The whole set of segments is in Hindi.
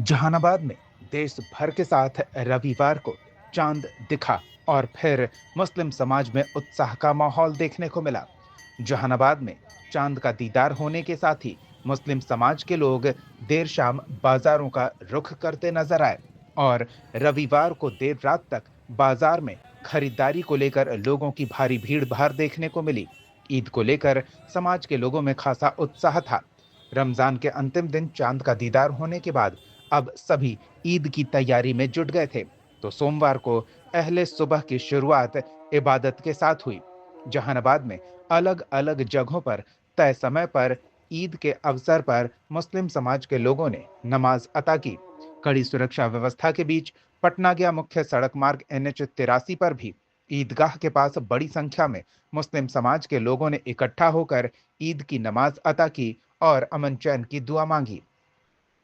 जहानाबाद में देश भर के साथ रविवार को चांद दिखा और फिर मुस्लिम समाज में उत्साह का माहौल देखने को मिला। जहानाबाद में चांद का दीदार होने के साथ ही मुस्लिम समाज के लोग देर शाम बाजारों का रुख करते नजर आए और रविवार को देर रात तक बाजार में खरीदारी को लेकर लोगों की भारी भीड़ भाड़ देखने को मिली। ईद को लेकर समाज के लोगों में खासा उत्साह था। रमजान के अंतिम दिन चांद का दीदार होने के बाद अब सभी ईद की तैयारी में जुट गए थे, तो सोमवार को अहले सुबह की शुरुआत इबादत के साथ हुई। जहानाबाद में अलग अलग जगहों पर तय समय पर ईद के अवसर पर मुस्लिम समाज के लोगों ने नमाज अता की। कड़ी सुरक्षा व्यवस्था के बीच पटना गया मुख्य सड़क मार्ग NH 83 पर भी ईदगाह के पास बड़ी संख्या में मुस्लिम समाज के लोगों ने इकट्ठा होकर ईद की नमाज अता की और अमन चैन की दुआ मांगी।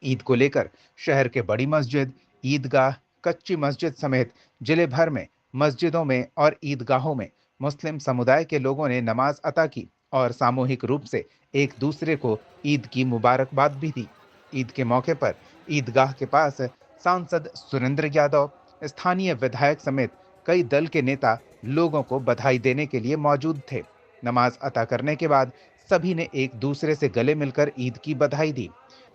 ईद को लेकर शहर के बड़ी मस्जिद, ईदगाह, कच्ची मस्जिद समेत जिले भर में मस्जिदों में और ईदगाहों में मुस्लिम समुदाय के लोगों ने नमाज अता की और सामूहिक रूप से एक दूसरे को ईद की मुबारकबाद भी दी। ईद के मौके पर ईदगाह के पास सांसद सुरेंद्र यादव, स्थानीय विधायक समेत कई दल के नेता लोगों को बधाई देने के लिए मौजूद थे। नमाज अता करने के बाद सभी ने एक दूसरे से गले मिलकर ईद की बधाई दी।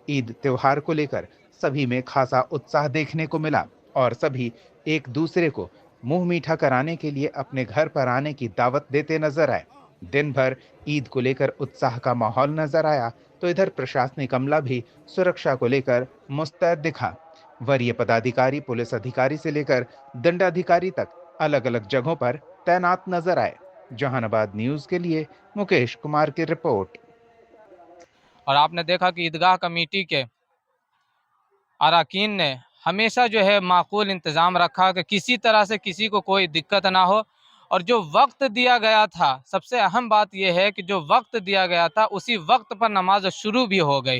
ईद त्योहार को लेकर सभी में खासा उत्साह देखने को मिला और सभी एक दूसरे को मुंह मीठा कराने के लिए अपने घर पर आने की दावत देते नजर आए। दिन भर ईद को लेकर उत्साह का माहौल नजर आया, तो इधर प्रशासनिक अमला भी सुरक्षा को लेकर मुस्तैद दिखा। वरीय पदाधिकारी, पुलिस अधिकारी से लेकर दंडाधिकारी तक अलग अलग जगहों पर तैनात नजर आए। जहानाबाद न्यूज के लिए मुकेश कुमार की रिपोर्ट। और आपने देखा कि ईदगाह कमेटी के अरकान ने हमेशा जो है माकूल इंतज़ाम रखा कि किसी तरह से किसी को कोई दिक्कत ना हो। और जो वक्त दिया गया था, सबसे अहम बात यह है कि जो वक्त दिया गया था उसी वक्त पर नमाज शुरू भी हो गई,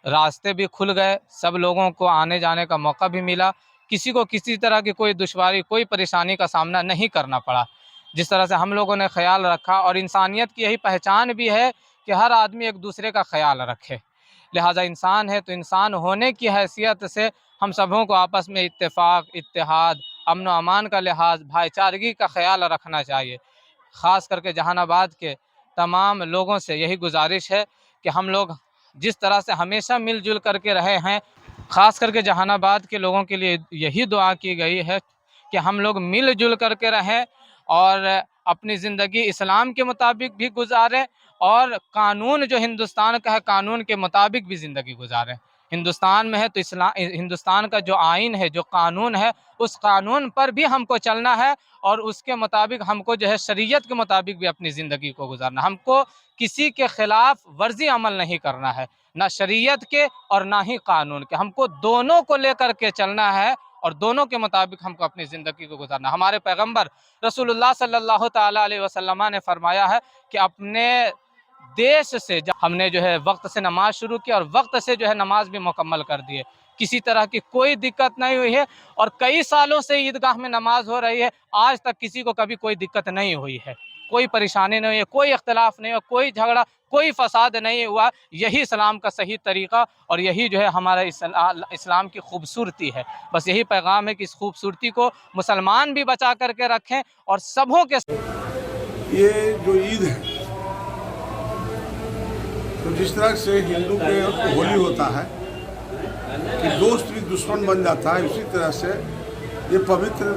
रास्ते भी खुल गए, सब लोगों को आने जाने का मौका भी मिला, किसी को किसी तरह की कोई दुश्वारी, कोई परेशानी का सामना नहीं करना पड़ा। जिस तरह से हम लोगों ने ख्याल रखा, और इंसानियत की यही पहचान भी है कि हर आदमी एक दूसरे का ख्याल रखे। लिहाजा इंसान है तो इंसान होने की हैसियत से हम सबों को आपस में इत्तेफाक, इत्तेहाद, अमन व अमान का लिहाज, भाईचारगी का ख़्याल रखना चाहिए। ख़ास करके जहानाबाद के तमाम लोगों से यही गुजारिश है कि हम लोग जिस तरह से हमेशा मिलजुल करके रहे हैं, ख़ास करके जहानाबाद के लोगों के लिए यही दुआ की गई है कि हम लोग मिलजुल करके रहें और अपनी ज़िंदगी इस्लाम के मुताबिक भी गुजारें और कानून जो हिंदुस्तान का है, कानून के मुताबिक भी ज़िंदगी गुजारें। हिंदुस्तान में है तो हिंदुस्तान का जो आइन है, जो कानून है, उस कानून पर भी हमको चलना है और उसके मुताबिक हमको जो है शरीयत के मुताबिक भी अपनी ज़िंदगी को गुजारना। हमको किसी के ख़िलाफ़ वर्जी अमल नहीं करना है, ना शरीयत के और ना ही कानून के। हमको दोनों को लेकर के चलना है और दोनों के मुताबिक हमको अपनी ज़िंदगी को गुजारना। हमारे पैगम्बर रसूलुल्लाह सल्लल्लाहु ताला अलैहि वसल्लम ने फरमाया है कि अपने देश से जब हमने जो है वक्त से नमाज शुरू की और वक्त से जो है नमाज भी मुकम्मल कर दी है, किसी तरह की कोई दिक्कत नहीं हुई है। और कई सालों से ईदगाह में नमाज हो रही है, आज तक किसी को कभी कोई दिक्कत नहीं हुई है, कोई परेशानी नहीं है, कोई इख्तिलाफ नहीं हुआ, कोई झगड़ा, कोई फसाद नहीं हुआ। यही इस्लाम का सही तरीक़ा और यही जो है हमारा इस्लाम की खूबसूरती है। बस यही पैगाम है कि इस खूबसूरती को मुसलमान भी बचा करके रखें और सबों के। ये जो ईद है, तो जिस तरह से हिंदू के होली होता है कि दोस्त भी दुश्मन बन जाता है, उसी तरह से ये पवित्र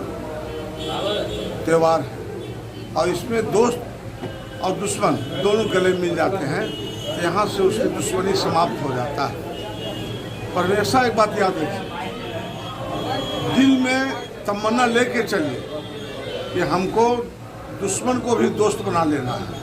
त्यौहार है और इसमें दोस्त और दुश्मन दोनों गले मिल जाते हैं, तो यहाँ से उसकी दुश्मनी समाप्त हो जाता है। पर हमेशा एक बात याद रखिए, दिल में तमन्ना लेके चलिए कि हमको दुश्मन को भी दोस्त बना लेना है।